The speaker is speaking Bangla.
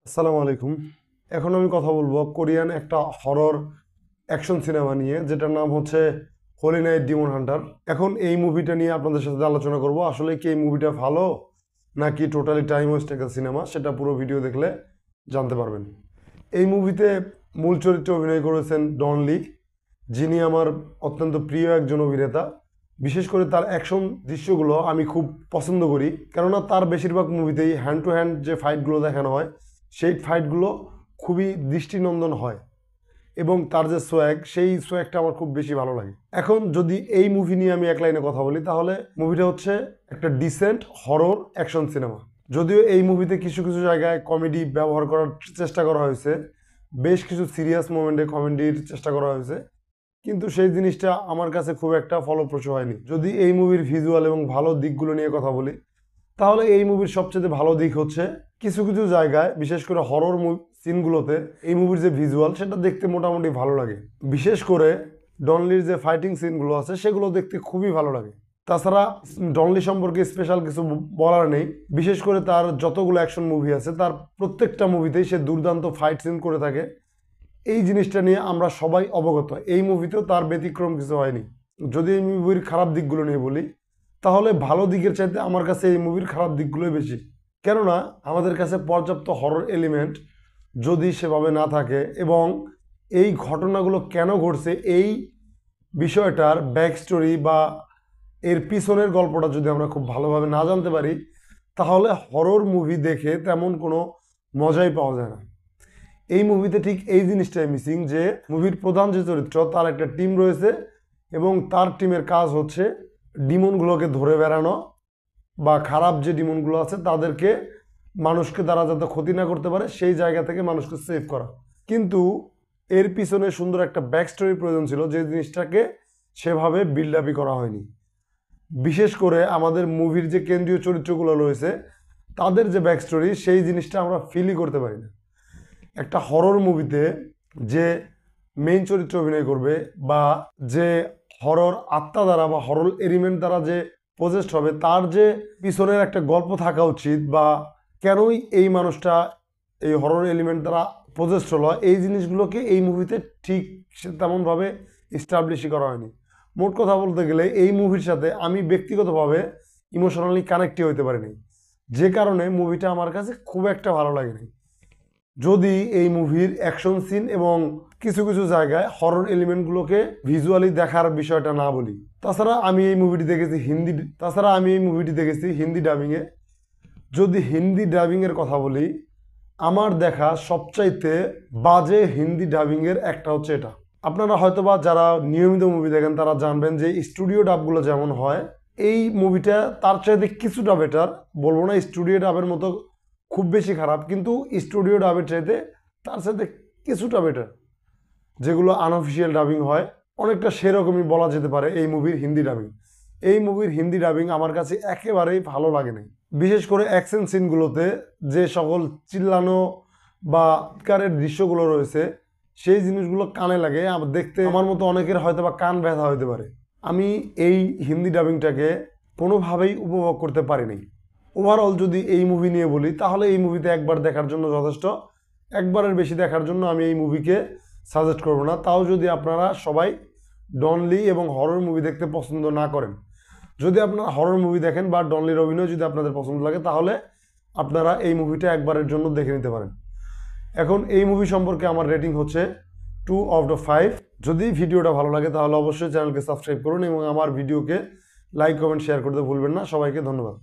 আসসালামু আলাইকুম। এখন আমি কথা বলবো কোরিয়ান একটা হরর অ্যাকশন সিনেমা নিয়ে, যেটার নাম হচ্ছে হোলি নাইট ডিমন হান্টার। এখন এই মুভিটা নিয়ে আপনাদের সাথে আলোচনা করব। আসলে কি এই মুভিটা ভালো নাকি টোটালি টাইম ওয়েস্ট একটা সিনেমা, সেটা পুরো ভিডিও দেখলে জানতে পারবেন। এই মুভিতে মূল চরিত্রে অভিনয় করেছেন ডন লি, যিনি আমার অত্যন্ত প্রিয় একজন অভিনেতা। বিশেষ করে তার অ্যাকশন দৃশ্যগুলো আমি খুব পছন্দ করি, কেননা তার বেশিরভাগ মুভিতেই হ্যান্ড টু হ্যান্ড যে ফাইটগুলো দেখানো হয় সেই ফাইটগুলো খুবই দৃষ্টিনন্দন হয়, এবং তার যে সোয়াগ, সেই সোয়াগটা আমার খুব বেশি ভালো লাগে। এখন যদি এই মুভি নিয়ে আমি এক লাইনে কথা বলি, তাহলে মুভিটা হচ্ছে একটা ডিসেন্ট হরর অ্যাকশন সিনেমা। যদিও এই মুভিতে কিছু কিছু জায়গায় কমেডি ব্যবহার করার চেষ্টা করা হয়েছে, বেশ কিছু সিরিয়াস মোমেন্টে কমেডির চেষ্টা করা হয়েছে, কিন্তু সেই জিনিসটা আমার কাছে খুব একটা ফলপ্রসূ হয়নি। যদি এই মুভির ভিজুয়াল এবং ভালো দিকগুলো নিয়ে কথা বলি, তাহলে এই মুভির সবচেয়ে ভালো দিক হচ্ছে কিছু কিছু জায়গায়, বিশেষ করে হরর সিনগুলোতে এই মুভির যে ভিজুয়াল, সেটা দেখতে মোটামুটি ভালো লাগে। বিশেষ করে ডনলির যে ফাইটিং সিনগুলো আছে সেগুলো দেখতে খুবই ভালো লাগে। তাছাড়া ডনলি সম্পর্কে স্পেশাল কিছু বলার নেই। বিশেষ করে তার যতগুলো অ্যাকশন মুভি আছে, তার প্রত্যেকটা মুভিতেই সে দুর্দান্ত ফাইট সিন করে থাকে। এই জিনিসটা নিয়ে আমরা সবাই অবগত। এই মুভিতেও তার ব্যতিক্রম কিছু হয়নি। যদি এই মুভির খারাপ দিকগুলো নিয়ে বলি, তাহলে ভালো দিকের চাইতে আমার কাছে এই মুভির খারাপ দিকগুলোই বেশি। কেননা আমাদের কাছে পর্যাপ্ত হরর এলিমেন্ট যদি সেভাবে না থাকে, এবং এই ঘটনাগুলো কেন ঘটছে এই বিষয়টার ব্যাক স্টোরি বা এর পিছনের গল্পটা যদি আমরা খুব ভালোভাবে না জানতে পারি, তাহলে হরর মুভি দেখে তেমন কোনো মজাই পাওয়া যায় না। এই মুভিতে ঠিক এই জিনিসটাই মিসিং, যে মুভির প্রধান যে চরিত্র, তার একটা টিম রয়েছে এবং তার টিমের কাজ হচ্ছে ডিমনগুলোকে ধরে বেড়ানো, বা খারাপ যে ডিমনগুলো আছে তাদেরকে মানুষকে তারা যাতে ক্ষতি না করতে পারে সেই জায়গা থেকে মানুষকে সেভ করা। কিন্তু এর পিছনে সুন্দর একটা ব্যাক স্টোরি প্রয়োজন ছিল, যে জিনিসটাকে সেভাবে বিল্ড আপই করা হয়নি। বিশেষ করে আমাদের মুভির যে কেন্দ্রীয় চরিত্রগুলো রয়েছে, তাদের যে ব্যাক স্টোরি, সেই জিনিসটা আমরা ফিলই করতে পারি না। একটা হরর মুভিতে যে মেইন চরিত্র অভিনয় করবে, বা যে হরর আত্মা দ্বারা বা হরর এলিমেন্ট দ্বারা যে পজেসড হবে, তার যে পিছনের একটা গল্প থাকা উচিত, বা কেনই এই মানুষটা এই হরর এলিমেন্ট দ্বারা পজেসড হলো, এই জিনিসগুলোকে এই মুভিতে ঠিক তেমনভাবে এস্টাবলিশই করা হয়নি। মোট কথা বলতে গেলে এই মুভির সাথে আমি ব্যক্তিগতভাবে ইমোশনালি কানেক্টই হইতে পারিনি, যে কারণে মুভিটা আমার কাছে খুব একটা ভালো লাগেনি। যদি এই মুভির অ্যাকশন সিন এবং কিছু কিছু জায়গায় হরর এলিমেন্টগুলোকে ভিজুয়ালি দেখার বিষয়টা না বলি। তাছাড়া আমি এই মুভিটি দেখেছি হিন্দি ডাবিংয়ে। যদি হিন্দি ডাবিংয়ের কথা বলি, আমার দেখা সবচাইতে বাজে হিন্দি ডাবিংয়ের একটা হচ্ছে এটা। আপনারা হয়তোবা যারা নিয়মিত মুভি দেখেন তারা জানবেন যে স্টুডিও ডাবগুলো যেমন হয়, এই মুভিটা তার চাইতে কিছুটা বেটার। বলবো না স্টুডিও ডাবের মতো খুব বেশি খারাপ, কিন্তু স্টুডিও ডাবের চাইতে তার সাথে কিছুটা বেটার। যেগুলো আনঅফিসিয়াল ডাবিং হয়, অনেকটা সেরকমই বলা যেতে পারে এই মুভির হিন্দি ডাবিং। এই মুভির হিন্দি ডাবিং আমার কাছে একেবারেই ভালো লাগে নাই। বিশেষ করে অ্যাকশন সিনগুলোতে যে সকল চিল্লানো বা চিৎকারের দৃশ্যগুলো রয়েছে, সেই জিনিসগুলো কানে লাগে। দেখতে আমার মতো অনেকের হয়তো বা কান ব্যথা হতে পারে। আমি এই হিন্দি ডাবিংটাকে কোনোভাবেই উপভোগ করতে পারিনি। ওভারঅল যদি এই মুভি নিয়ে বলি, তাহলে এই মুভিতে একবার দেখার জন্য যথেষ্ট। একবারের বেশি দেখার জন্য আমি এই মুভিকে সাজেস্ট করব না। তাও যদি আপনারা সবাই ডনলি এবং হরর মুভি দেখতে পছন্দ না করেন। যদি আপনারা হরর মুভি দেখেন বা ডনলির অভিনয় যদি আপনাদের পছন্দ লাগে, তাহলে আপনারা এই মুভিটা একবারের জন্য দেখে নিতে পারেন। এখন এই মুভি সম্পর্কে আমার রেটিং হচ্ছে 2/5। যদি ভিডিওটা ভালো লাগে তাহলে অবশ্যই চ্যানেলকে সাবস্ক্রাইব করুন এবং আমার ভিডিওকে লাইক কমেন্ট শেয়ার করতে ভুলবেন না। সবাইকে ধন্যবাদ।